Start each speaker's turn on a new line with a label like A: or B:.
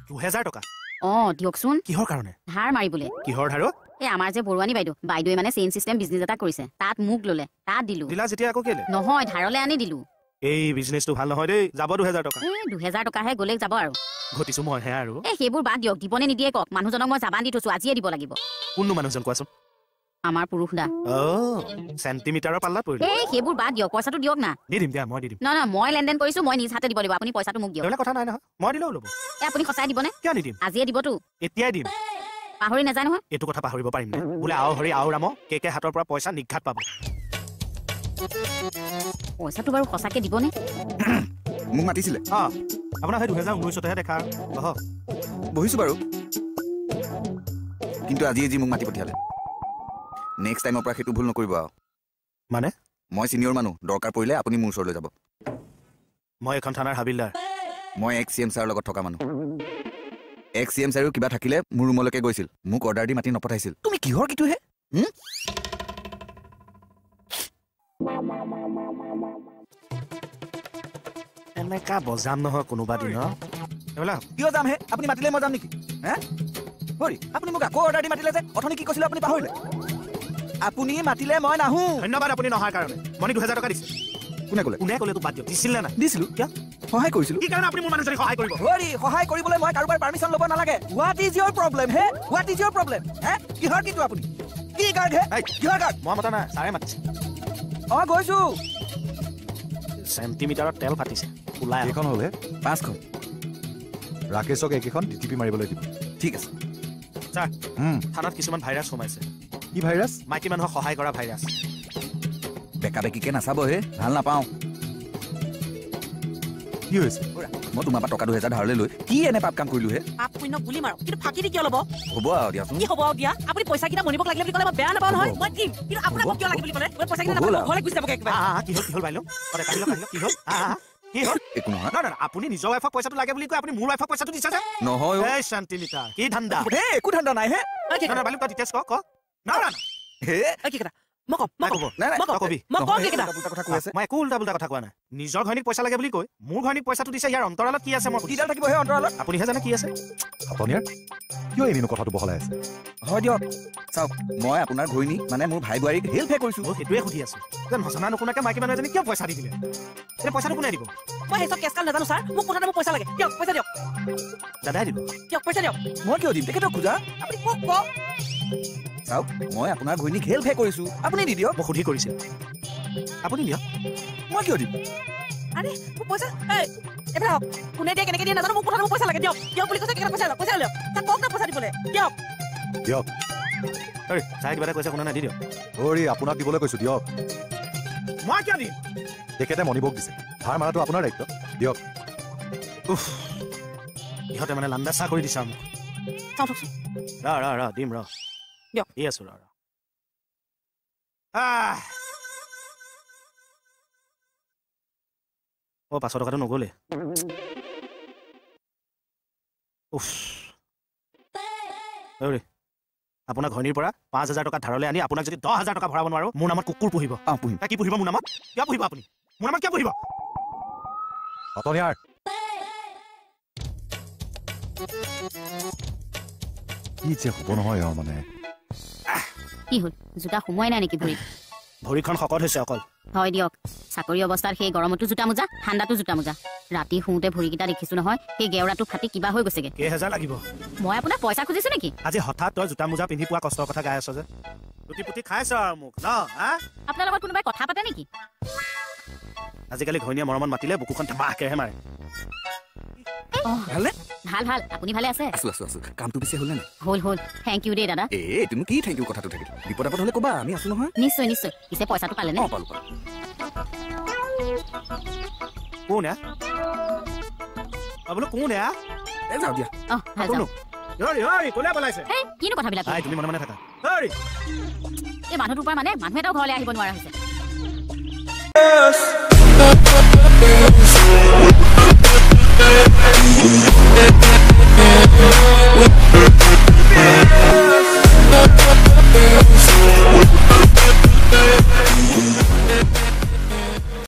A: 2000 টকা
B: দিয়কচোন
A: কিহৰ কাৰণে
B: ধাৰ মাৰিবলে
A: কিহৰ ধাৰ
B: আমাৰ যে বৰুৱানী বাইদেৱে মানে চেইন সিস্টেম বিজনেস এটা কৰিছে তাত মোক ললে তাত দিলো
A: দিলা যেতিয়া আকৌ কেলে
B: নহয় ধাৰলে আনি দিলো
A: এই বিজনেসটো ভাল নহয় দেই যাব 2000 টকা
B: 2000 টকাহে গলে যাব আৰু
A: ঘটিছো মই হে আৰু
B: সেইবোৰ বাদ দিয়ক দিবনে নিদিয়ে কক মানুহজনক মই জাবান দি থৈছো আজিয়ে দিব লাগিব
A: কোননো মানুহজন কোৱাচোন
B: আমাৰ পুৰুষদা
A: সেন্টিমিটাৰৰ পাল্লাত পৰিলে
B: সেইবোৰ বাদ দিয়ক পইচাটো দিয়ক না
A: দি দিম দিয়া মই দি দিম
B: না মই লেনদেন কৰিছো মই নিজ হাতে দিব লাগিব আপুনি পইচাটো মোক দিয়ক
A: এইলা কথা নাই নহয় মই দিলেও ল'ব
B: আপুনি সঁচাই দিবনে
A: কিয় নিদিম
B: আজিয়ে দিবতো
A: এতিয়াই দিম
B: পাহৰি নাযায় নহয়
A: এইটো কথা পাহৰিব পাৰিম নে বোলে আও হৰি আও ৰাম কেকে হাতৰ পৰা পইচা নিঘাত পাব
B: পইচাটো বাৰু সঁচাকে দিবনে
C: মোক মাতিছিলে
A: আপোনাৰ 2019 তে দেখা
C: বহিছো বাৰু কিন্তু আজি যি মোক মাতি পঠিয়ালে নেক্সট টাইমৰ পৰা সেইটো ভুল নকৰিব
A: মানে
C: মই সিনিয়ৰ মানুহ দৰকাৰ পৰিলে আপুনি মোৰ ওচৰলৈ যাব
A: মই এখন থানাৰ হাবিলদাৰ
C: মই এক্স সিএম ছাৰৰ লগত থকা মানুহ এক্স সিএম ছাৰো কিবা থাকিলে মোৰ ৰুমলৈকে গৈছিল মোক অৰ্ডাৰ দি মাতি নপঠাইছিল তুমি কিহৰ কিটো হে
A: এনেকা বজাম নহয় কোনোবা দিন
C: কিয় যাম হে আপুনি মাতিলে মই যাম নেকি হে আপুনি মোক আকৌ অৰ্ডাৰ দি মাতিলে যে অথনি কি কৈছিলে আপুনি পাহৰিলে আপুনি মাতিলে মই নাহো
A: ধন্যবাদ আপুনি নহাৰ কাৰণে মই 2000 টকা দিছো
C: কোনে ক'লে
A: তো বাদ দিয়ক দিছিল না
C: দিছিলো কিয় সহায় কৰিছিলো
A: কি কাৰণে আপুনি মোৰ মানুহজনী সহায় কৰিব
C: সহায় কৰিবলৈ মই কাৰোবাৰ পাৰমিশন ল'ব নালাগে হোৱাট ইজ ইয়ৰ প্ৰব্লেম হে কিহৰ কিটো আপুনি কি গাৰ্ড হে কিহৰ গাৰ্ড
A: মই মতা নাই ছাৰে মাতিছে
C: গৈছো
A: সেন্টিমিটাৰত তেল ফাটিছে ওলাই
D: এখন হলে
C: 5খন
D: ৰাকেশক একেখন ডিটিপি মাৰিবলৈ দিব
C: ঠিক আছে
A: ছাৰ থানাত কিছুমান ভাইৰাছ সোমাইছে
D: কি ভাইৰাছ
A: মাইকী মানুহক সহায় কৰা ভাইৰাছ
C: বেকা বেকিকে নাচাব হে ভাল নাপাওঁ
D: কি হৈছে
C: মই তোমাৰ পৰা টকা 2000 ধাৰলৈ লৈ কি এনে পাপ কাম কৰিলো হে
E: পাপ পুণ্য গুলি মাৰো কিন্তু ফাঁকি দি কিয় ল'ব
C: হ'ব আৰু দিয়াচোন
E: কি হ'ব আৰু দিয়া আপুনি পইচা কিটা মনিবক লাগিলে বুলি ক'লে মই বেয়া নাপাওঁ নহয় মই দিম কিন্তু আপোনাক কিয় লাগে বুলি ক'লে মই পইচা কিটা নাপাওঁ ঘৰলৈ গুচি যাবগে একবাৰ
A: কি হ'ল বাইলো কি হ'ল
C: একো নহয়
A: না আপুনি নিজৰ ৱাইফক পইচাটো লাগে বুলি কয় আপুনি মোৰ ৱাইফক পইচাটো দিছে যে
C: নহয়
A: এই সেন্টিমিটাৰ কি ধান্দা
C: একো ধান্দা নাই হে
A: না বাইলো তই ডিটেইলছ ক না
C: হে
E: কি কথা মই
A: একো উল্টা পুল্টা কথা কোৱা নাই নিজৰ ঘৈণীক পইচা লাগে বুলি কৈ মোৰ ঘৈণীক পইচাটো দিছে ইয়াৰ অন্তৰালত কি আছে মই
C: কিডাল থাকিব হে অন্তৰালত
A: আপুনিহে জানে কি আছে
D: আপনিয়াৰ কিয় এনে কথাটো বহলাই আছে
C: হয় দিয়ক চাওক মই আপোনাৰ ঘৈণী মানে মোৰ ভাই বোৱাৰীক হেল্পহে কৰিছো
A: মই সেইটোৱে সুধি আছো যে নজনা নুশুনাকে মাইকী মানুহ এজনী কিয় পইচা দি দিলে এই পইচাটো কোনে দিব
E: মই সেইসব কেছ কাল নাজানো ছাৰ মোক কথাটো মোক পইচা লাগে দিয়ক পইচা দিয়ক
A: দাদাই দিব
E: দিয়ক পইচা দিয়ক
C: মই কিয় দিম তেখেতক খোজা
E: আপুনি মোক কওক
C: চাওক মই আপোনাৰ ঘৈণীক হেল্পহে কৰিছো আপুনি দি দিয়ক
A: মই সুধি কৰিছিল আপুনি দিয়ক
C: মই কিয় দিম
E: আরে পয়সা এই এবারে হক কোনে দিয়ে কেনেকে দিয়ে নাজানো মোক কথাটো পইচা লাগে দিয়ক দিয়ক বুলি কৈছে কেনে পইচা লওক তা কক না পইচা দিবলে দিয়ক
A: এই চাই দিবা কৈছে কোনে না দি দিয়ক
D: আপোনাক দিবলৈ কৈছো দিয়ক
A: মই কিয় দিম
D: তেখেতে মনিবক দিছে ধাৰ মাৰাটো আপোনাৰ দায়িত্ব দিয়ক
A: ইহঁতে মানে লাণ্ডাচা কৰি দিছা মোক ৰ দিম ৰ
E: দিয়ক
A: এই আছো ৰ পাঁচশ টকাটো নগ'লে আপোনাৰ ঘৈণীৰ পৰা 5000 টকা ধাৰলৈ আনি আপোনাক যদি 10000 টকা ভৰাব নোৱাৰো মোৰ নামত কুকুৰ পুহিব কি পুহিব মোৰ নামত কিয় পুহিব আপুনি মোৰ নামত কিয় পুহিব
D: অতনিয়াৰ কি যে হ'ব নহয় মানে
B: কি হ'ল জোতা সোমোৱাই নাই নেকি
A: ভৰিখন শকত হৈছে অকল
B: হয় দিয়ক চাকৰি অৱস্থাত সেই গৰমতো জোতা মোজা ঠাণ্ডাতো জোতা মোজা ৰাতি শুওঁতে ভৰিকেইটা দেখিছো নহয় সেই গেওৰাটো ফাটি কিবা হৈ গৈছেগে
A: কেইহাজাৰ লাগিব
B: মই আপোনাক পইচা খুজিছো নেকি
A: আজি হঠাৎ তই জোতা মোজা পিন্ধি পোৱা কষ্টৰ কথা গাই আছ যে লুটি পুটি খাইছ আৰু মোক ন
B: আপোনাৰ লগত কোনোবাই কথা পাতে নেকি
A: আজিকালি ঘৈণীয়ে মৰমত মাতিলে বুকুখন ধামাকেহে মাৰে
B: ভাল আপুনি ভালে আছে
C: আছো কামটো পিছে হ'লে নাই
B: হ'ল থ্যাংক ইউ দে দাদা
C: তুমি কি থ্যাংক ইউ কথাটো থাকিল বিপদ আপদ হ'লে ক'বা আমি আছো নহয়
B: নিশ্চয় পিছে পইচাটো পালে নে
C: পালো
A: কোন বোলো কোন
C: যাওঁ দিয়া
A: কোনে পেলাইছে
B: কিনো কথাবিলাক
A: তুমি মনে মনে থাকা
B: এই মানুহটোৰ পৰা মানে মানুহ এটাও ঘৰলৈ আহিব নোৱাৰা হৈছে